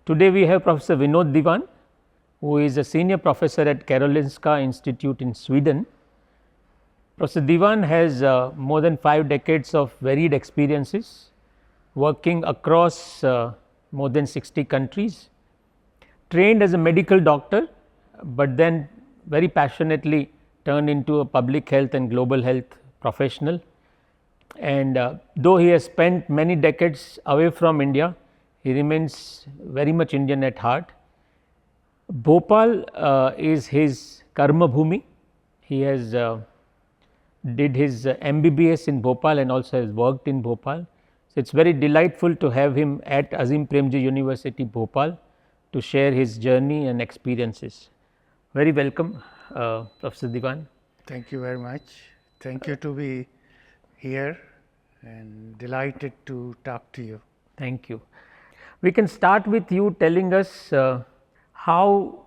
Today we have Professor Vinod Diwan, who is a senior professor at Karolinska Institute in Sweden. Professor Diwan has more than 5 decades of varied experiences working across more than 60 countries, trained as a medical doctor, but then very passionately turned into a public health and global health professional. And though he has spent many decades away from India, he remains very much Indian at heart. Bhopal is his karma bhumi. He has did his MBBS in Bhopal and also has worked in Bhopal. So, it is very delightful to have him at Azim Premji University, Bhopal, to share his journey and experiences. Very welcome, Professor Diwan. Thank you very much. Thank you to be here and delighted to talk to you. Thank you. We can start with you telling us how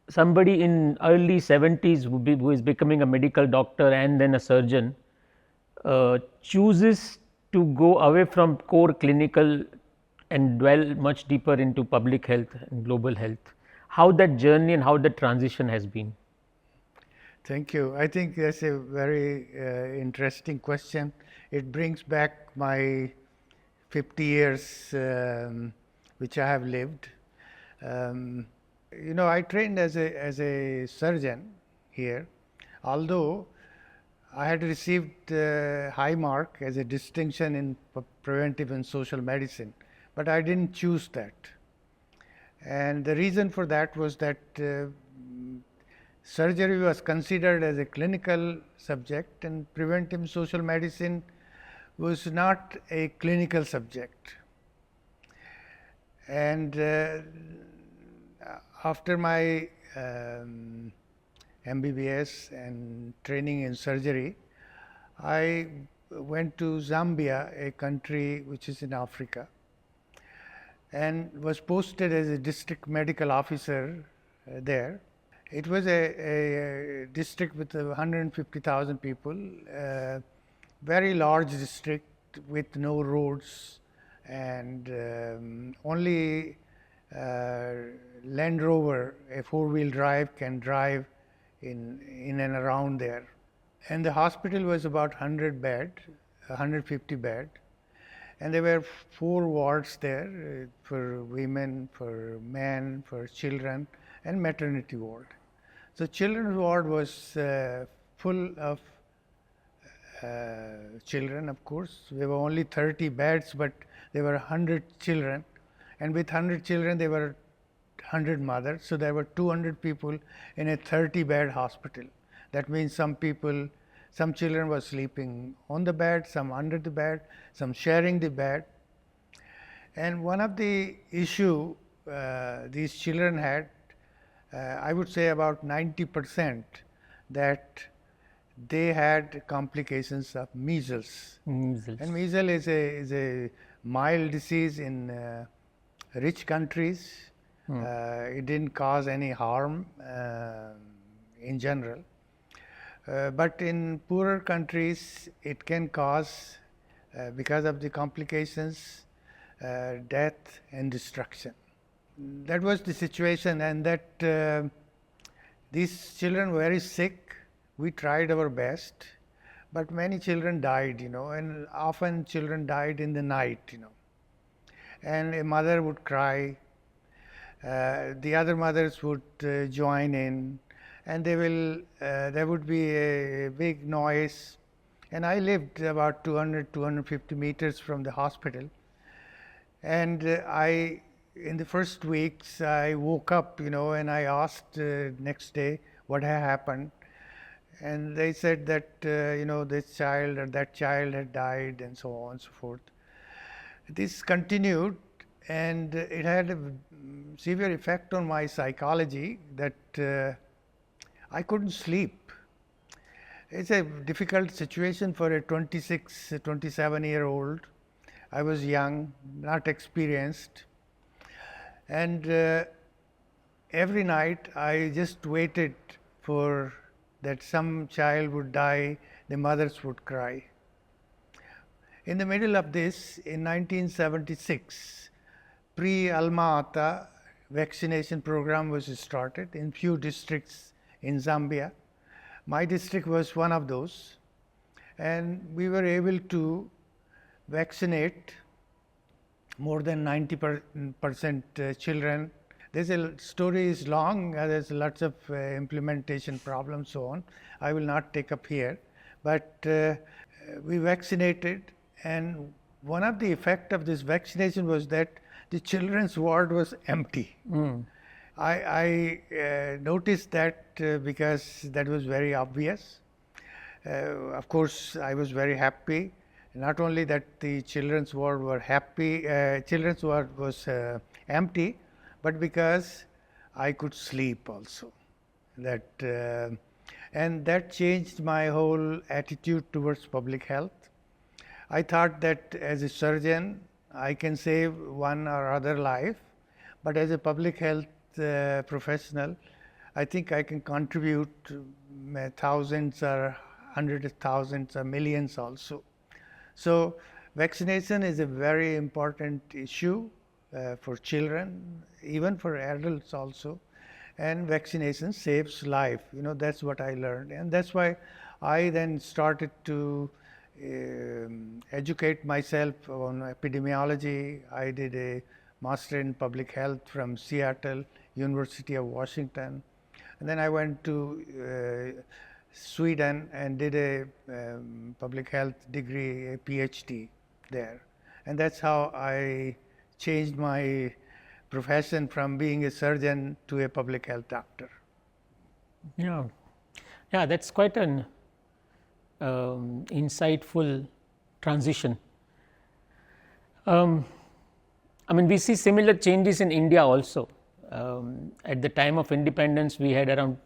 somebody in early 70s who is becoming a medical doctor and then a surgeon chooses to go away from core clinical and dwell much deeper into public health and global health. How that journey and how that transition has been? Thank you. I think that's a very interesting question. It brings back my 50 years which I have lived. I trained as a surgeon here, although I had received high mark as a distinction in preventive and social medicine, but I didn't choose that. And the reason for that was that surgery was considered as a clinical subject and preventive social medicine was not a clinical subject. And after my MBBS and training in surgery, I went to Zambia, a country which is in Africa, and was posted as a district medical officer there. It was a district with 150,000 people, very large district with no roads and only Land Rover, a 4-wheel drive, can drive in and around there. And the hospital was about 150 bed, and there were 4 wards there for women, for men, for children, and maternity ward. So children's ward was full of children, of course. There were only 30 beds, but there were 100 children, and with 100 children there were 100 mothers. So there were 200 people in a 30-bed hospital. That means some children were sleeping on the bed, some under the bed, some sharing the bed. And one of the issue these children had, I would say about 90%, that they had complications of measles. And measles is a mild disease in rich countries. It didn't cause any harm in general. But in poorer countries, it can cause, because of the complications, death and destruction. That was the situation, and that these children were very sick. We tried our best, but many children died, and often children died in the night, and a mother would cry, the other mothers would join in, and there would be a big noise. And I lived about 250 meters from the hospital, and in the first weeks I woke up, and I asked next day what had happened, and they said that this child or that child had died, and so on and so forth. This continued, and it had a severe effect on my psychology that I couldn't sleep. It's a difficult situation for a 26, 27-year-old. I was young, not experienced, and every night I just waited for that some child would die, the mothers would cry. In the middle of this, in 1976, pre-Alma Ata vaccination program was started in few districts in Zambia. My district was one of those, and we were able to vaccinate more than 90% children. This story is long, there's lots of implementation problems, so on. I will not take up here, but we vaccinated, and one of the effect of this vaccination was that the children's ward was empty. I noticed that because that was very obvious. Of course, I was very happy. Not only that the children's ward were happy, children's ward was empty, but because I could sleep also. And that changed my whole attitude towards public health. I thought that as a surgeon, I can save one or other life, but as a public health professional, I think I can contribute thousands or hundreds of thousands or millions also. So vaccination is a very important issue for children, even for adults also, and vaccination saves life. That's what I learned, and that's why I then started to educate myself on epidemiology. I did a master in public health from Seattle, University of Washington, and then I went to Sweden and did a public health degree, a PhD there, and that's how I changed my profession from being a surgeon to a public health doctor. Yeah, that's quite an insightful transition. We see similar changes in India also. At the time of independence, we had around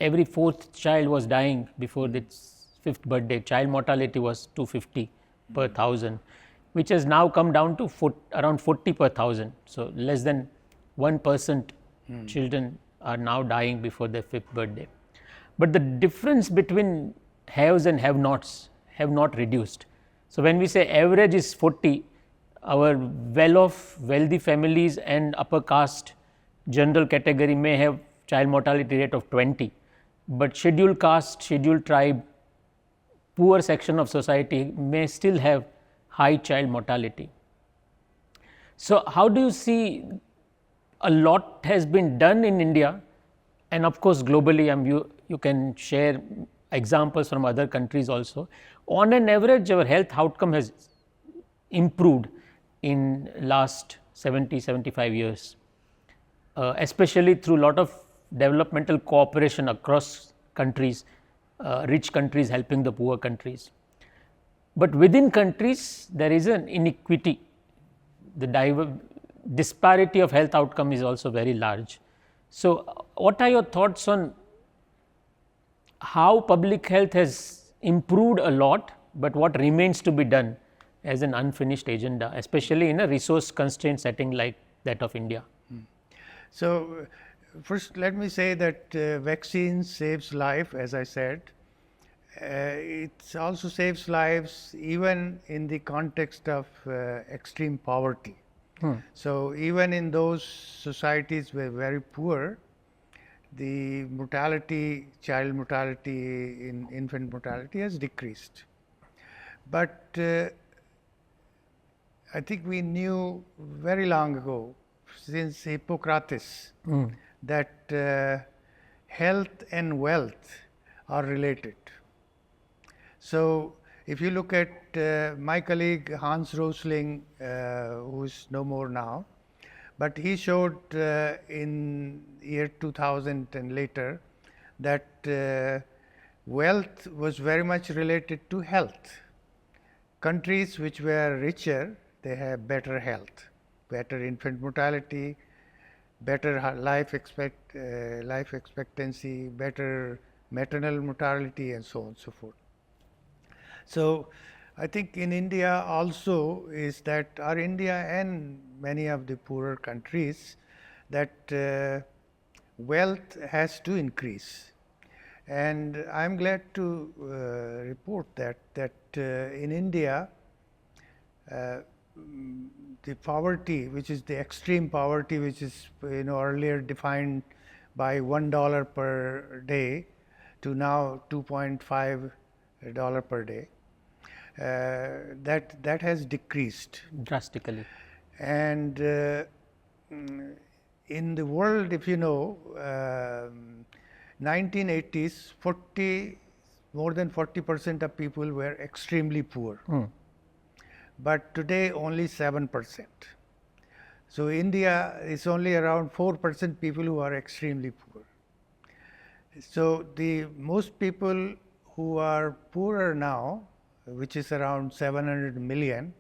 every fourth child was dying before its fifth birthday. Child mortality was 250 per thousand, which has now come down to around 40 per thousand. So less than 1% children are now dying before their fifth birthday. But the difference between haves and have-nots have not reduced. So when we say average is 40, our well-off, wealthy families and upper caste general category may have child mortality rate of 20, but scheduled caste, scheduled tribe, poor section of society may still have high child mortality. So how do you see, a lot has been done in India, and of course globally, you can share examples from other countries also. On an average, our health outcome has improved in last 70-75 years, especially through a lot of developmental cooperation across countries, rich countries helping the poor countries. But within countries, there is an inequity. The disparity of health outcome is also very large. So what are your thoughts on how public health has improved a lot, but what remains to be done as an unfinished agenda, especially in a resource constrained setting like that of India? So first let me say that vaccine saves life, as I said. It also saves lives even in the context of extreme poverty. So even in those societies where very poor, the mortality, child mortality, infant mortality has decreased. But I think we knew very long ago, since Hippocrates, that health and wealth are related. So if you look at my colleague Hans Rosling, who is no more now, but he showed in year 2000 and later that wealth was very much related to health. Countries which were richer, they have better health, better infant mortality, better life expectancy, better maternal mortality, and so on and so forth. So I think in India also is that, or India and many of the poorer countries, that wealth has to increase. And I am glad to report that in India, the poverty, which is the extreme poverty, which is earlier defined by $1 per day to now $2.5 per day, that has decreased drastically. And in the world, if you know, 1980s, more than 40% of people were extremely poor. But today only 7%. So India is only around 4% people who are extremely poor. So the most people who are poorer now, which is around 700 million,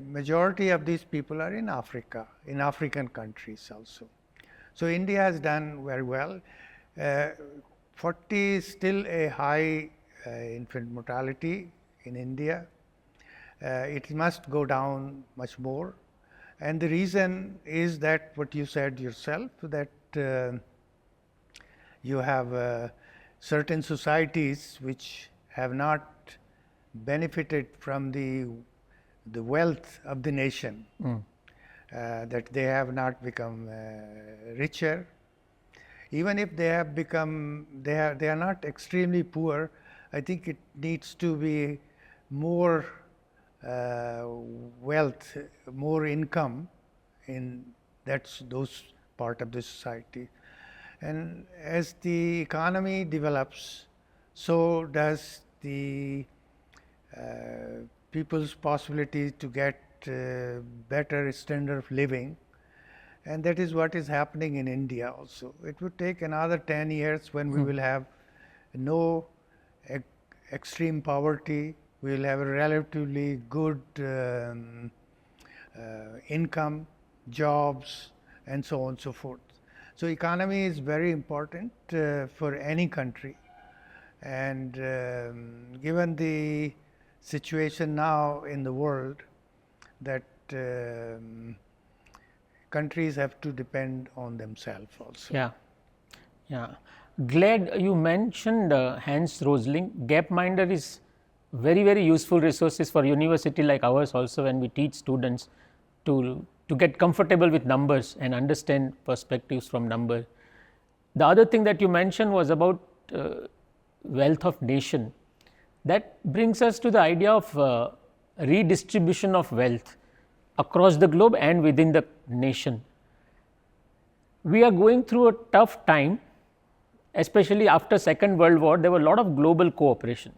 majority of these people are in Africa, in African countries also. So India has done very well. 40 is still a high infant mortality in India. It must go down much more. And the reason is that what you said yourself, that you have certain societies which have not benefited from the wealth of the nation, that they have not become richer. Even if they have become, they are not extremely poor, I think it needs to be more wealth, more income in those part of the society. And as the economy develops, so does the people's possibility to get better standard of living. And that is what is happening in India also. It would take another 10 years when we will have no extreme poverty. We will have a relatively good income, jobs, and so on and so forth. So economy is very important for any country. And given the situation now in the world, that countries have to depend on themselves also. Yeah. Glad you mentioned Hans Rosling. Gapminder is very, very useful resources for university like ours also, when we teach students to get comfortable with numbers and understand perspectives from numbers. The other thing that you mentioned was about wealth of nation. That brings us to the idea of redistribution of wealth across the globe and within the nation. We are going through a tough time, especially after Second World War. There were a lot of global cooperation.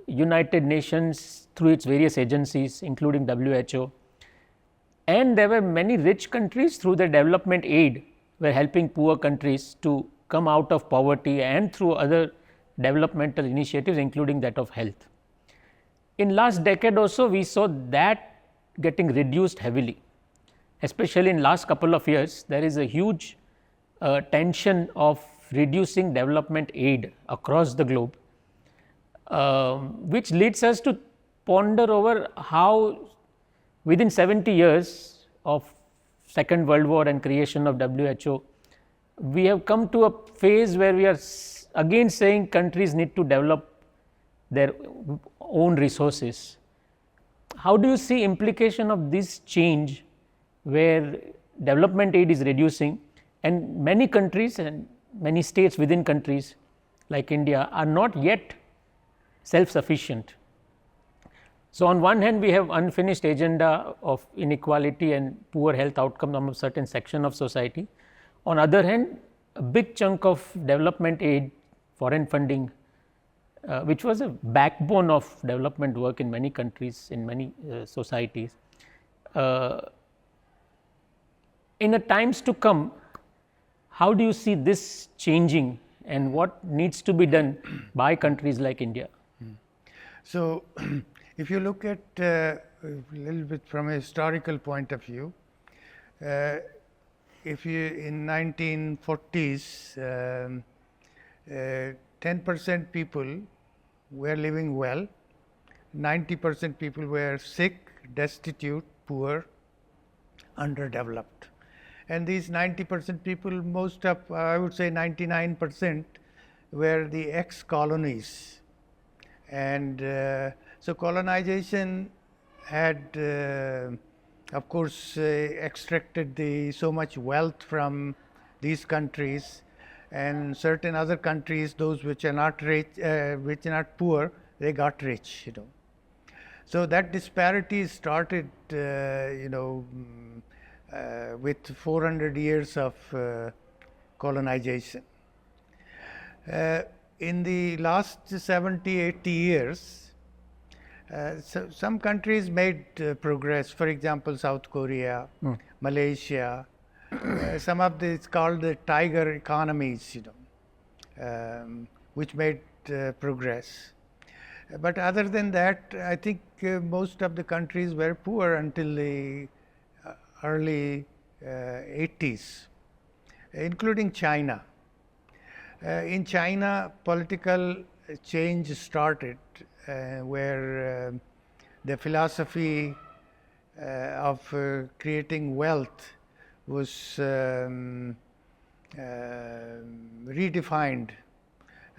United Nations through its various agencies, including WHO, and there were many rich countries through their development aid were helping poor countries to come out of poverty, and through other developmental initiatives, including that of health. In last decade or so, we saw that getting reduced heavily, especially in last couple of years. There is a huge tension of reducing development aid across the globe, which leads us to ponder over how within 70 years of Second World War and creation of WHO, we have come to a phase where we are again saying countries need to develop their own resources. How do you see implication of this change, where development aid is reducing and many countries and many states within countries like India are not yet self-sufficient? So, on one hand we have unfinished agenda of inequality and poor health outcome of a certain section of society. On other hand, a big chunk of development aid, foreign funding, which was a backbone of development work in many countries, in many societies. In the times to come, how do you see this changing, and what needs to be done by countries like India? So, if you look at a little bit from a historical point of view, if you in 1940s, 10% people were living well, 90% people were sick, destitute, poor, underdeveloped. And these 90% people, most of, I would say 99%, were the ex-colonies. And so colonization had, of course, extracted so much wealth from these countries, and certain other countries, those which are not rich, which are not poor, they got rich. So that disparity started, with 400 years of colonization. In the last 70, 80 years, so some countries made progress. For example, South Korea, Malaysia, some of these called the tiger economies, which made progress. But other than that, I think most of the countries were poor until the early 80s, including China. In China, political change started where the philosophy of creating wealth was redefined.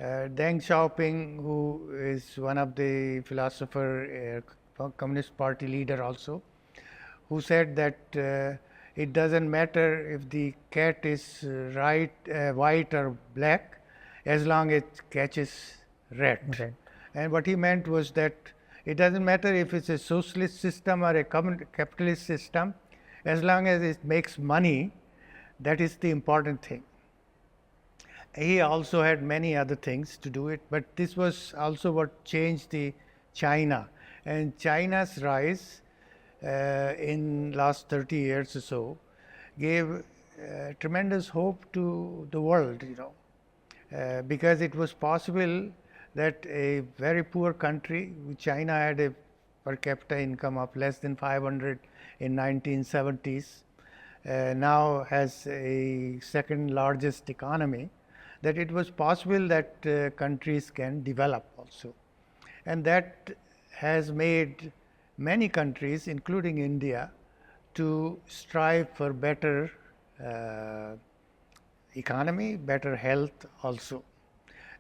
Deng Xiaoping, who is one of the philosopher, Communist Party leader also, who said that it doesn't matter if the cat is white or black, as long as it catches rat. Right. And what he meant was that it doesn't matter if it's a socialist system or a capitalist system, as long as it makes money, that is the important thing. He also had many other things to do it, but this was also what changed the China. And China's rise in last 30 years or so gave tremendous hope to the world, because it was possible that a very poor country, China had a per capita income of less than 500 in 1970s, now has a second largest economy, that it was possible that countries can develop also. And that has made many countries, including India, to strive for better economy, better health also.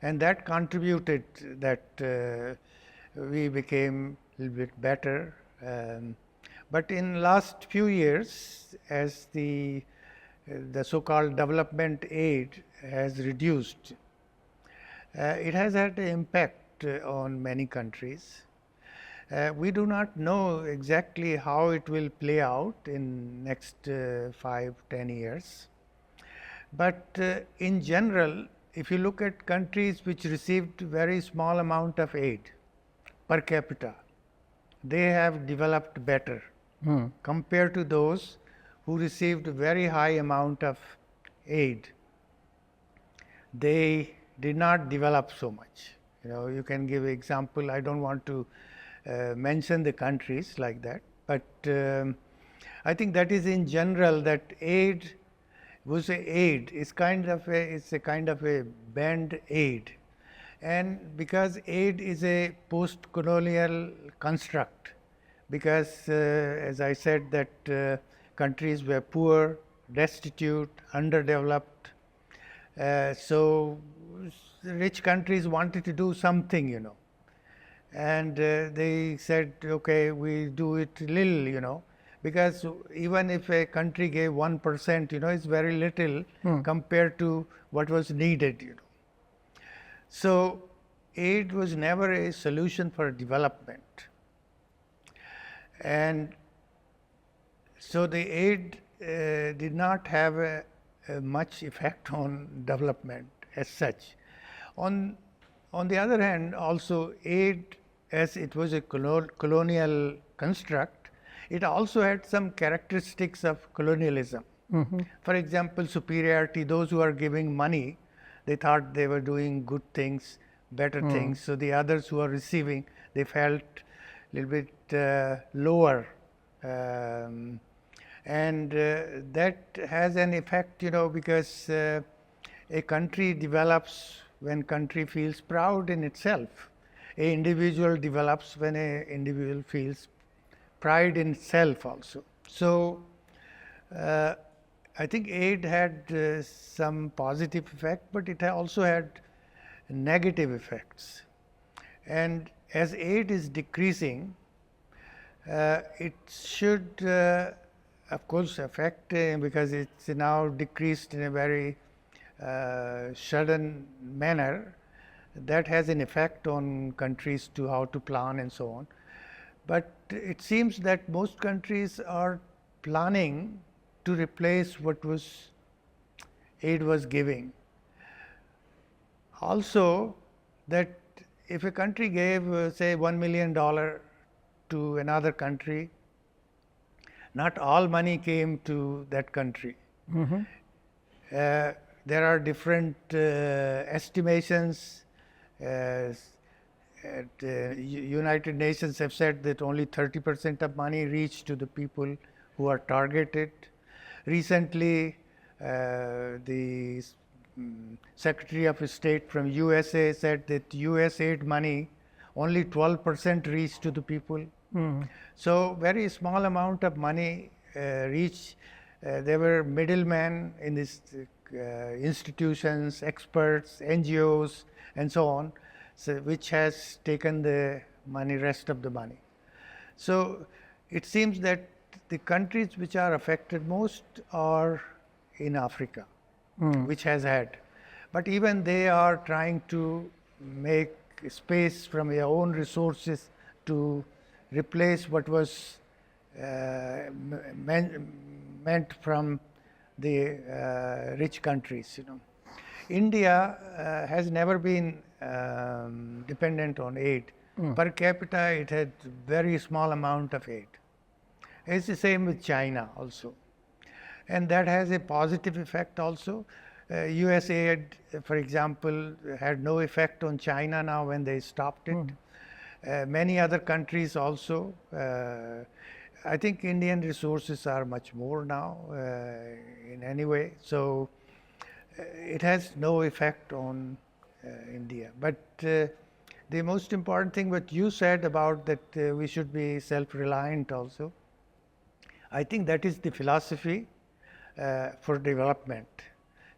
And that contributed that we became a little bit better. But in last few years, as the so-called development aid has reduced, it has had an impact on many countries. We do not know exactly how it will play out in next 5-10 years. But in general, if you look at countries which received very small amount of aid per capita, they have developed better compared to those who received very high amount of aid. They did not develop so much. You can give example. I don't want to mention the countries like that, but I think that is in general that aid was aid is it's a kind of a band aid, and because aid is a post-colonial construct, because as I said that countries were poor, destitute, underdeveloped, so rich countries wanted to do something, and they said, okay, we do it little, because even if a country gave 1%, it's very little compared to what was needed. So aid was never a solution for development, and so the aid did not have a much effect on development as such. On the other hand, also aid, as it was a colonial construct, it also had some characteristics of colonialism. For example, superiority. Those who are giving money, they thought they were doing good things, better things. So the others who are receiving, they felt a little bit lower. And that has an effect, because a country develops when country feels proud in itself. A individual develops when a individual feels pride in self also. So I think aid had some positive effect, but it also had negative effects. And as aid is decreasing, It should, of course, affect because it's now decreased in a very sudden manner. That has an effect on countries to how to plan and so on. But it seems that most countries are planning to replace what aid was giving. Also, that if a country gave, say, $1 million to another country, not all money came to that country. There are different estimations. United Nations have said that only 30% of money reached to the people who are targeted. Recently, the Secretary of State from USA said that US aid money only 12% reached to the people. So very small amount of money reached. There were middlemen in these institutions, experts, NGOs, and so on, so which has taken the money, rest of the money. So it seems that the countries which are affected most are in Africa, which has had. But even they are trying to make space from their own resources to replace what was meant from the rich countries. India has never been dependent on aid. Per capita, it had very small amount of aid. It's the same with China also. And that has a positive effect also. US aid, for example, had no effect on China now when they stopped it. Many other countries also. I think Indian resources are much more now in any way. So it has no effect on India. But the most important thing what you said about that we should be self-reliant also, I think that is the philosophy for development.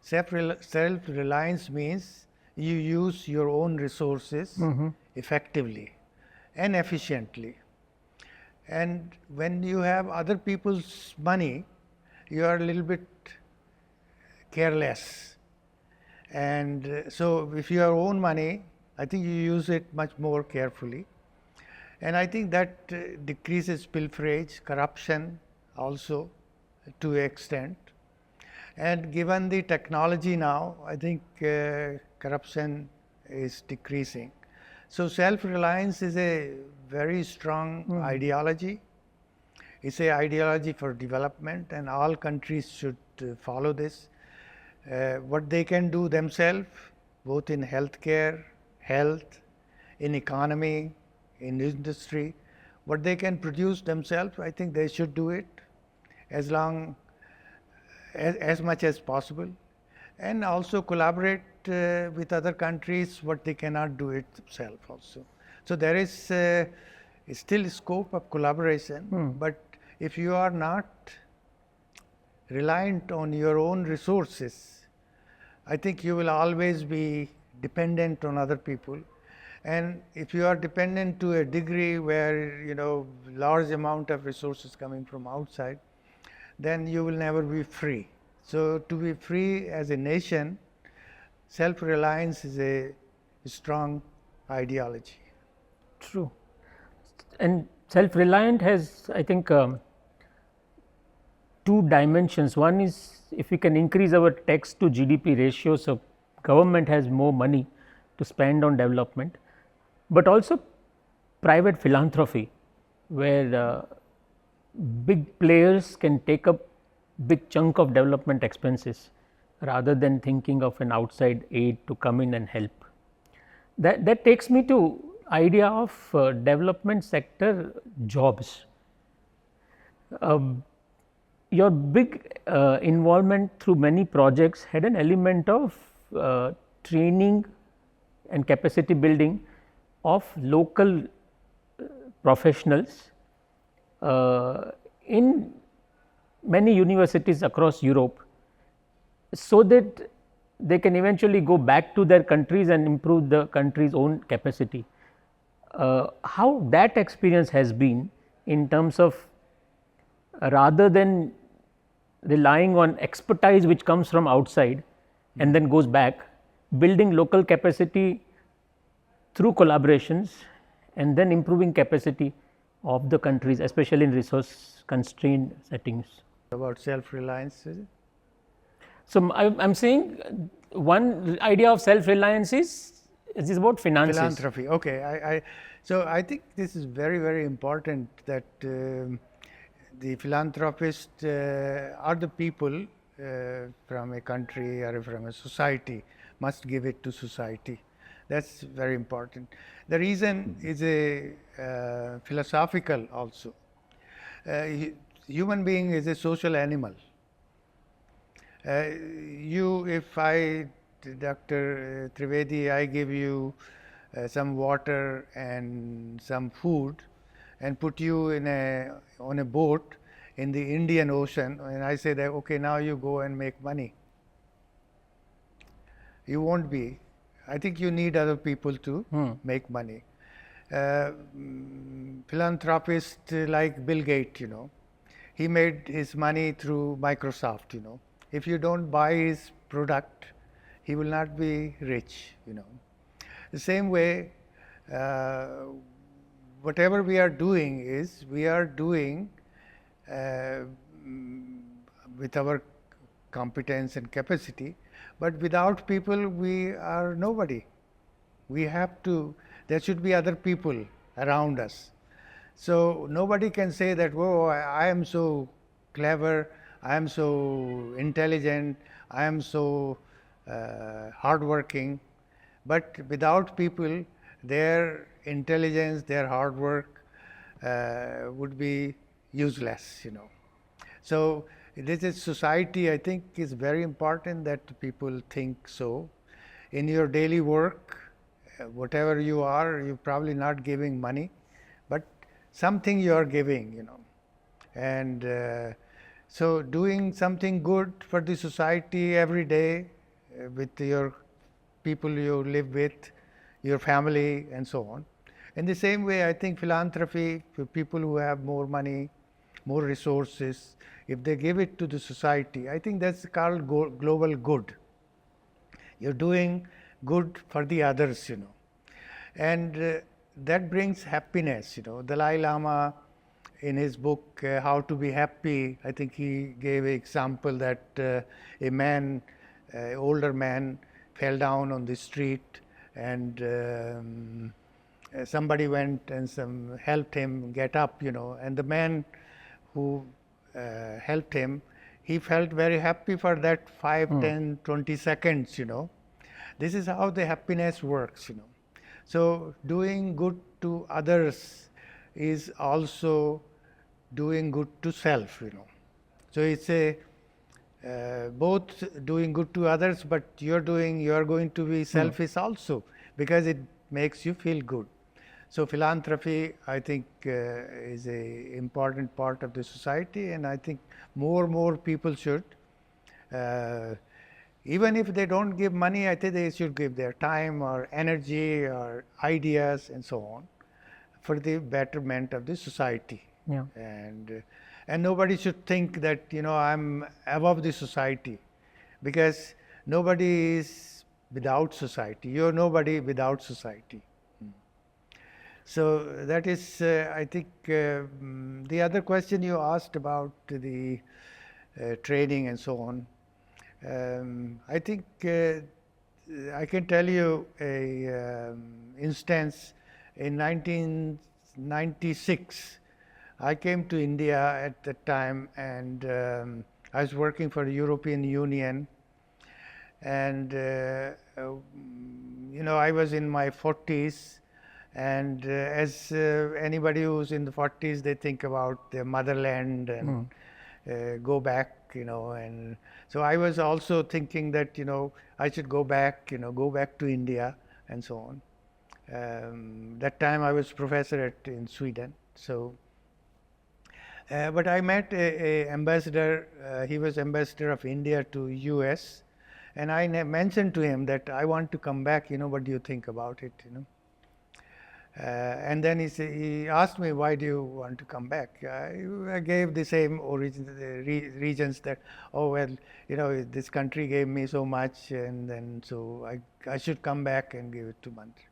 Self-reliance means you use your own resources effectively and efficiently. And when you have other people's money, you are a little bit careless. And so if you have your own money, I think you use it much more carefully. And I think that decreases pilferage, corruption also to an extent. And given the technology now, I think corruption is decreasing. So self-reliance is a very strong ideology. It's an ideology for development, and all countries should follow this. What they can do themselves, both in healthcare, health, in economy, in industry, what they can produce themselves, I think they should do it as much as possible, and also collaborate with other countries what they cannot do it themselves also. So there is still scope of collaboration, but if you are not reliant on your own resources, I think you will always be dependent on other people. And if you are dependent to a degree where large amount of resources coming from outside, then you will never be free. So to be free as a nation, self-reliance is a strong ideology. True. And self-reliant has, I think, two dimensions. One is if we can increase our tax to GDP ratio, so government has more money to spend on development, but also private philanthropy, where big players can take up big chunk of development expenses rather than thinking of an outside aid to come in and help. That takes me to idea of development sector jobs. Your big involvement through many projects had an element of training and capacity building of local professionals in many universities across Europe, so that they can eventually go back to their countries and improve the country's own capacity. How that experience has been, in terms of rather than relying on expertise which comes from outside and then goes back, building local capacity through collaborations and then improving capacity of the countries, especially in resource constrained settings. About self-reliance, is it? So, I am saying one idea of self-reliance is about finances. Philanthropy. Okay. So I think this is very, very important that the philanthropists are the people from a country or from a society must give it to society. That's very important. The reason is a philosophical also. Human being is a social animal. If I, Dr. Trivedi, I give you some water and some food and put you on a boat in the Indian Ocean, and I say that, okay, now you go and make money. You won't be. I think you need other people to make money. Philanthropist like Bill Gates, he made his money through Microsoft, If you don't buy his product, he will not be rich, The same way, whatever we are doing is, we are doing with our competence and capacity, but without people, we are nobody. We have to, there should be other people around us. So nobody can say that, whoa, I am so clever, I am so intelligent, I am so hardworking, but without people, their intelligence, their hard work would be useless, So this is society, I think, is very important that people think so. In your daily work, whatever you are, you're probably not giving money, but something you are giving, And so doing something good for the society every day with your people you live with, your family, and so on. In the same way, I think philanthropy for people who have more money, more resources, if they give it to the society, I think that's called global good. You're doing good for the others, And that brings happiness, Dalai Lama, in his book, How to Be Happy, I think he gave an example that a man, older man, fell down on the street and somebody went and helped him get up, and the man who helped him, he felt very happy for that 5, 10, 20 seconds, This is how the happiness works, So doing good to others is also doing good to self, So it's both doing good to others, but you are going to be selfish also, because it makes you feel good. So philanthropy, I think, is a important part of the society, and I think more people should. Even if they don't give money, I think they should give their time or energy or ideas and so on for the betterment of the society. Yeah. And nobody should think that, I'm above the society, because nobody is without society. You're nobody without society. So that is, I think, the other question you asked about the training and so on. I think I can tell you a instance. In 1996, I came to India at that time, and I was working for the European Union, and I was in my 40s, and as anybody who's in the 40s, they think about their motherland and go back, and so I was also thinking that, I should go back to India and so on. That time I was professor in Sweden. So, but I met a ambassador. He was ambassador of India to US, and I mentioned to him that I want to come back. What do you think about it? And then he asked me, why do you want to come back? I gave the same reasons that, oh, well, this country gave me so much, and then so I should come back and give it to Mantra.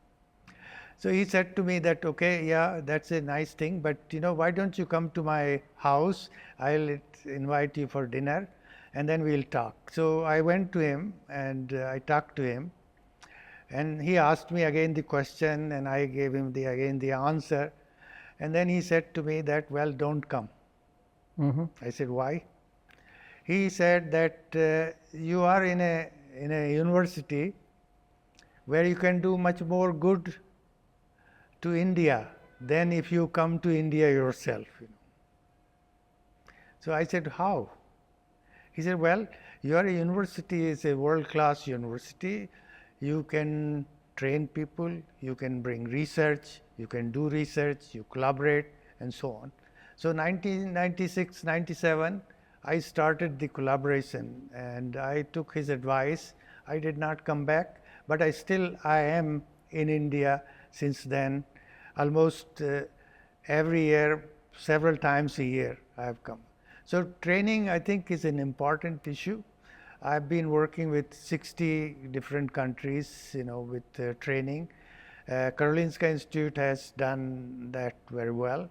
So he said to me that, okay, yeah, that's a nice thing, but why don't you come to my house? I'll invite you for dinner, and then we'll talk. So I went to him and I talked to him. And he asked me again the question, and I gave him again the answer. And then he said to me that, well, don't come. I said, why? He said that you are in a university where you can do much more good to India than if you come to India yourself. So I said, how? He said, well, your university is a world-class university. You can train people, you can bring research, you can do research, you collaborate, and so on. So 1996, 97, I started the collaboration, and I took his advice. I did not come back, but I am in India since then. Almost every year, several times a year, I have come. So training, I think, is an important issue. I've been working with 60 different countries, with training. Karolinska Institute has done that very well.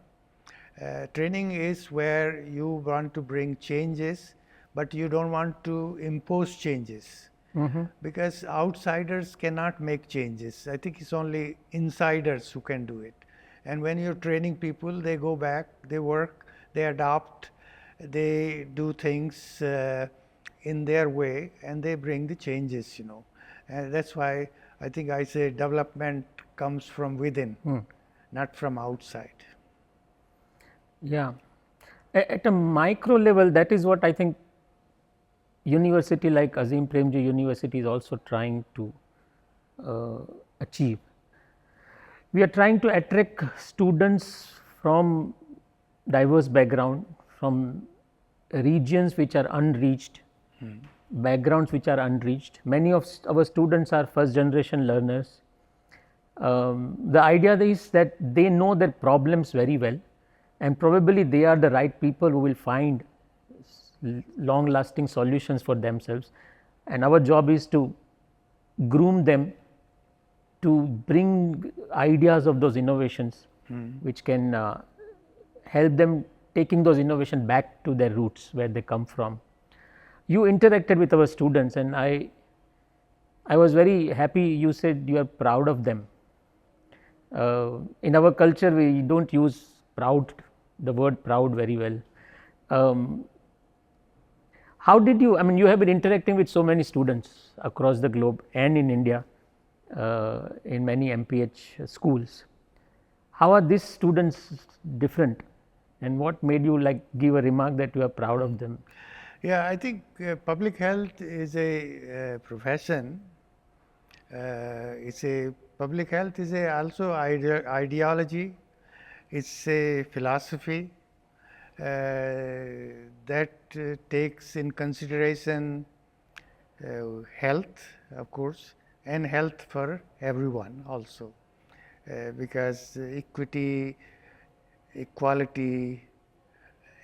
Training is where you want to bring changes, but you don't want to impose changes. Because outsiders cannot make changes. I think it's only insiders who can do it. And when you're training people, they go back, they work, they adopt, they do things in their way, and they bring the changes, And that's why I think I say development comes from within, not from outside. Yeah. At a micro level, that is what I think university like Azim Premji University is also trying to achieve. We are trying to attract students from diverse background, from regions which are unreached, backgrounds which are unreached. Many of our students are first generation learners. The idea is that they know their problems very well, and probably they are the right people who will find long lasting solutions for themselves, and our job is to groom them to bring ideas of those innovations which can help them taking those innovations back to their roots where they come from. You interacted with our students, and I was very happy you said you are proud of them. In our culture, we don't use the word proud very well. How did you, you have been interacting with so many students across the globe and in India, in many MPH schools. How are these students different, and what made you give a remark that you are proud of them? Yeah, I think public health is a profession. Public health is also ideology. It's a philosophy that takes in consideration health, of course, and health for everyone also, because equity, equality,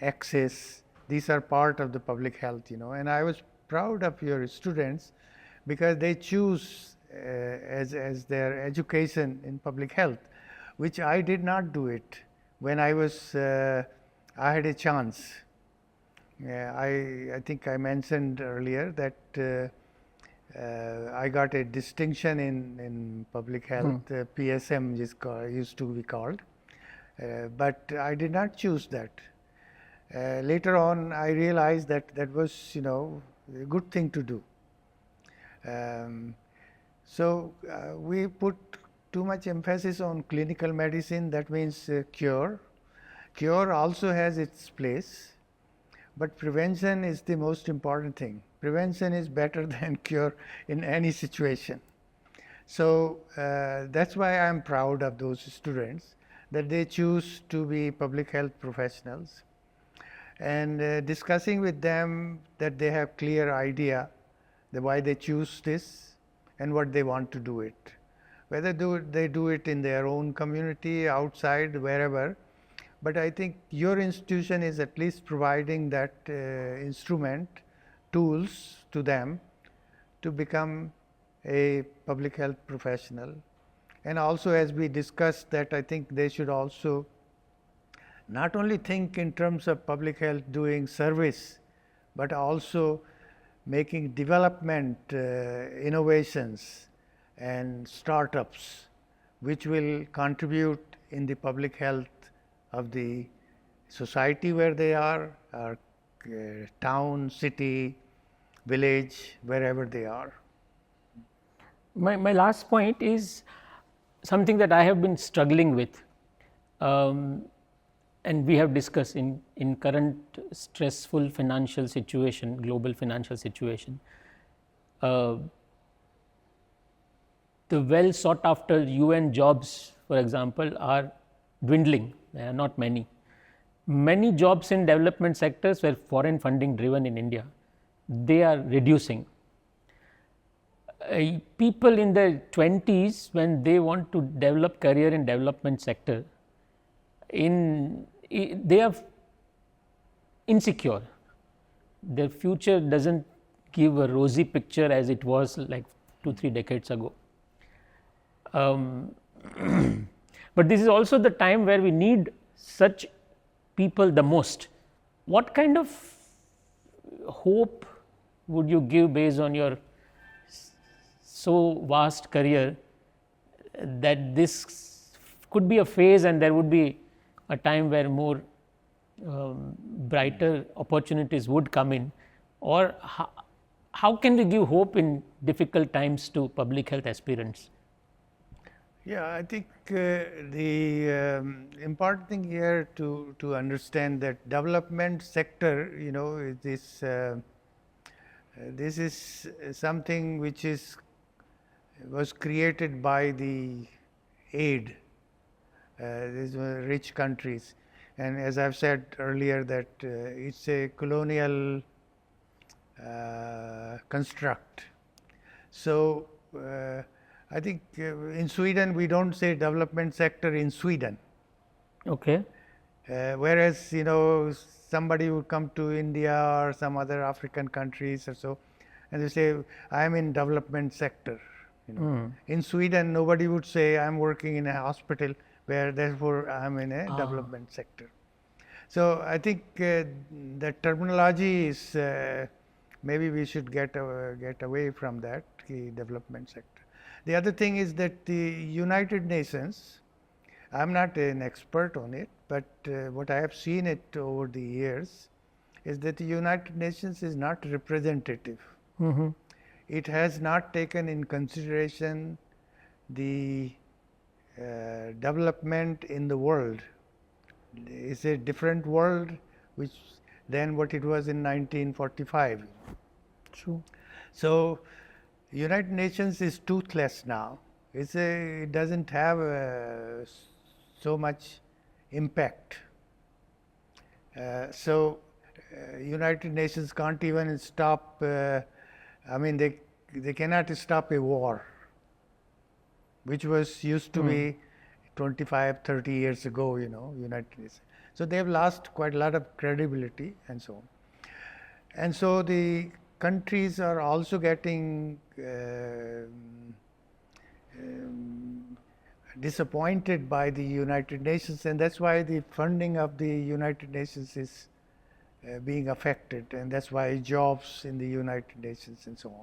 access, these are part of the public health, and I was proud of your students because they choose as their education in public health, which I did not do it when I had a chance. I think I mentioned earlier that I got a distinction in public health, PSM used to be called, but I did not choose that. Later on, I realized that was, a good thing to do. So we put too much emphasis on clinical medicine. That means cure. Cure also has its place, but prevention is the most important thing. Prevention is better than cure in any situation. So that's why I am proud of those students, that they choose to be public health professionals. And discussing with them that they have clear idea that why they choose this and what they want to do it. whether they do it in their own community, outside, wherever. But I think your institution is at least providing that instrument, tools to them to become a public health professional. And also, as we discussed, that I think they should also not only think in terms of public health doing service, but also making development innovations and startups which will contribute in the public health of the society where they are, or town, city, village, wherever they are. My last point is something that I have been struggling with, and we have discussed in current stressful financial situation, global financial situation. The well sought after UN jobs, for example, are dwindling. There are not many. Many jobs in development sectors were foreign funding driven in India. They are reducing. People in their 20s, when they want to develop career in development sector, they are insecure. Their future doesn't give a rosy picture as it was like 2-3 decades ago. But this is also the time where we need such people the most. What kind of hope would you give based on your so vast career that this could be a phase and there would be a time where more brighter opportunities would come in, or how can we give hope in difficult times to public health aspirants? Yeah, I think the important thing here to understand that development sector, this is something which was created by the aid, these were rich countries, and as I've said earlier that it's a colonial construct. So I think in Sweden we don't say development sector in Sweden. Okay. Whereas somebody would come to India or some other African countries or so, and they say I am in development sector. In Sweden nobody would say I am working in a hospital, where therefore I am in a development sector. So I think that terminology is maybe we should get away from that, the development sector. The other thing is that the United Nations, I am not an expert on it, but what I have seen it over the years is that the United Nations is not representative. It has not taken in consideration the development in the world. It's a different world than what it was in 1945. True. So United Nations is toothless now. It doesn't have so much impact. So United Nations can't even stop. They cannot stop a war, which was used to be 25, 30 years ago. United Nations. So they have lost quite a lot of credibility and so on. And so the countries are also getting disappointed by the United Nations, and that's why the funding of the United Nations is being affected, and that's why jobs in the United Nations and so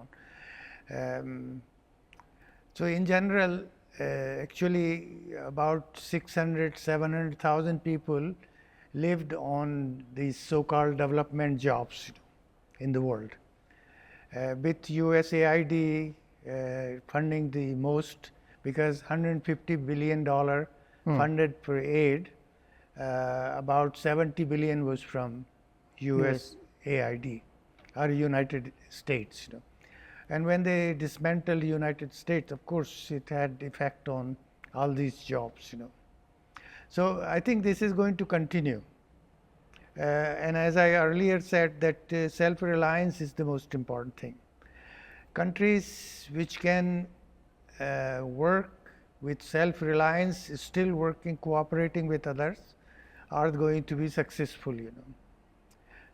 on. So in general, actually about 600,000-700,000 people lived on these so-called development jobs in the world. With USAID funding the most, because $150 billion funded for aid, about 70 billion was from USAID or United States. And when they dismantled the United States, of course, it had effect on all these jobs. So I think this is going to continue. And as I earlier said, that self-reliance is the most important thing. Countries which can work with self-reliance, still working, cooperating with others, are going to be successful,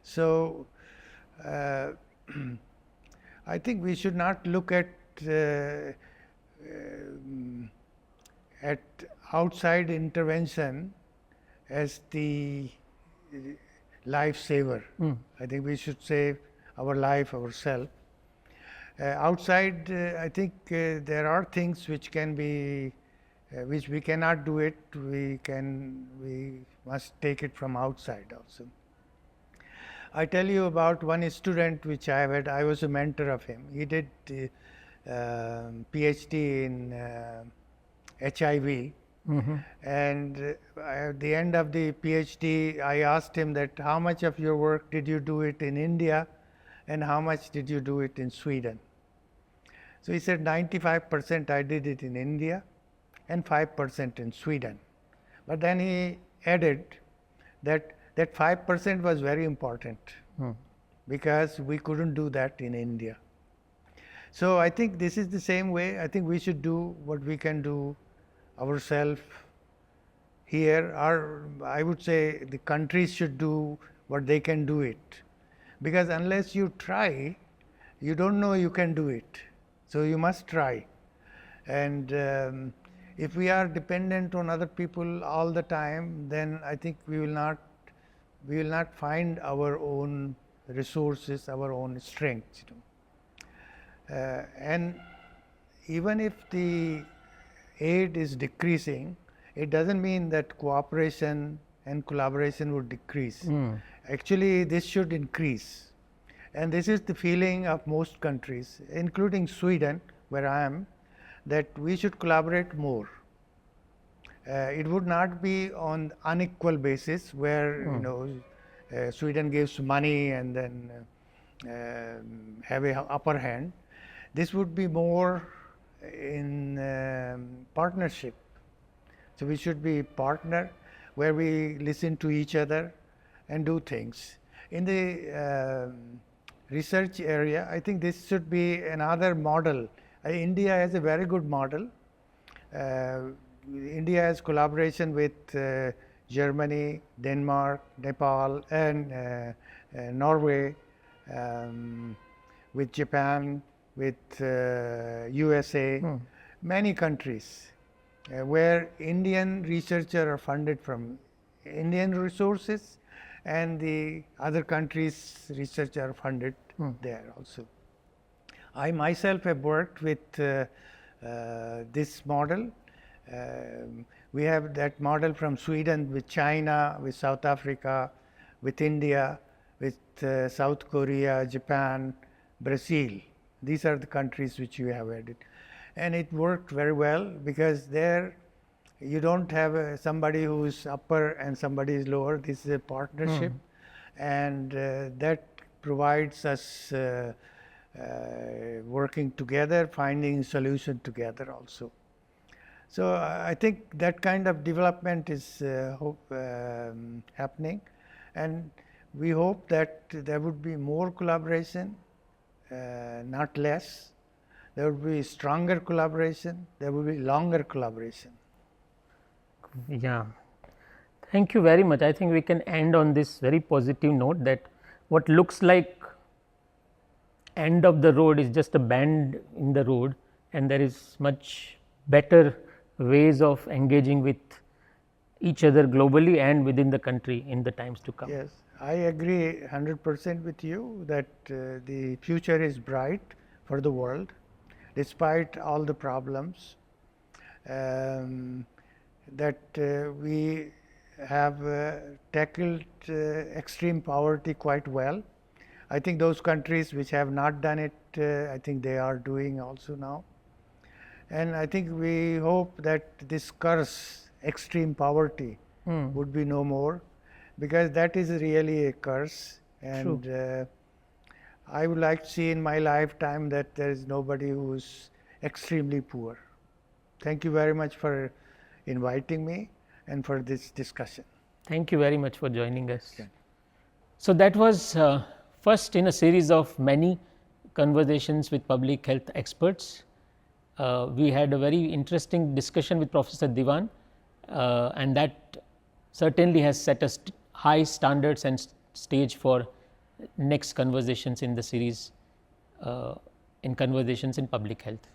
So, I think we should not look at outside intervention as the lifesaver. I think we should save our life ourselves. Outside, I think there are things which can be, which we cannot do it. We must take it from outside also. I tell you about one student which I have had. I was a mentor of him. He did PhD in HIV. And at the end of the PhD, I asked him that how much of your work did you do it in India and how much did you do it in Sweden? So he said 95% I did it in India and 5% in Sweden. But then he added that 5% was very important because we couldn't do that in India. So I think this is the same way. I think we should do what we can do ourselves here, or I would say the countries should do what they can do it, because unless you try, you don't know you can do it. So you must try. And if we are dependent on other people all the time, then I think we will not find our own resources, our own strengths. And even if the aid is decreasing, it doesn't mean that cooperation and collaboration would decrease. Actually, this should increase. And this is the feeling of most countries, including Sweden, where I am, that we should collaborate more. It would not be on unequal basis where Sweden gives money and then have a upper hand. This would be more in partnership. So we should be partner where we listen to each other and do things. In the research area, I think this should be another model. India has a very good model. India has collaboration with Germany, Denmark, Nepal, and Norway, with Japan, with USA, many countries where Indian researchers are funded from Indian resources, and the other countries' research are funded there also. I myself have worked with this model. We have that model from Sweden with China, with South Africa, with India, with South Korea, Japan, Brazil. These are the countries which we have added. And it worked very well because there you don't have somebody who is upper and somebody is lower. This is a partnership, and that provides us working together, finding solution together also. So I think that kind of development is happening, and we hope that there would be more collaboration, not less. There would be stronger collaboration, there would be longer collaboration. Yeah, thank you very much. I think we can end on this very positive note that what looks like end of the road is just a bend in the road, and there is much better ways of engaging with each other globally and within the country in the times to come. Yes, I agree 100% with you that the future is bright for the world despite all the problems. That we have tackled extreme poverty quite well. I think those countries which have not done it, I think they are doing also now. And I think we hope that this curse, extreme poverty, would be no more, because that is really a curse. And I would like to see in my lifetime that there is nobody who is extremely poor. Thank you very much for inviting me and for this discussion. Thank you very much for joining us. Okay. So that was first in a series of many conversations with public health experts. We had a very interesting discussion with Professor Diwan, and that certainly has set a high standards and stage for next conversations in the series in conversations in public health.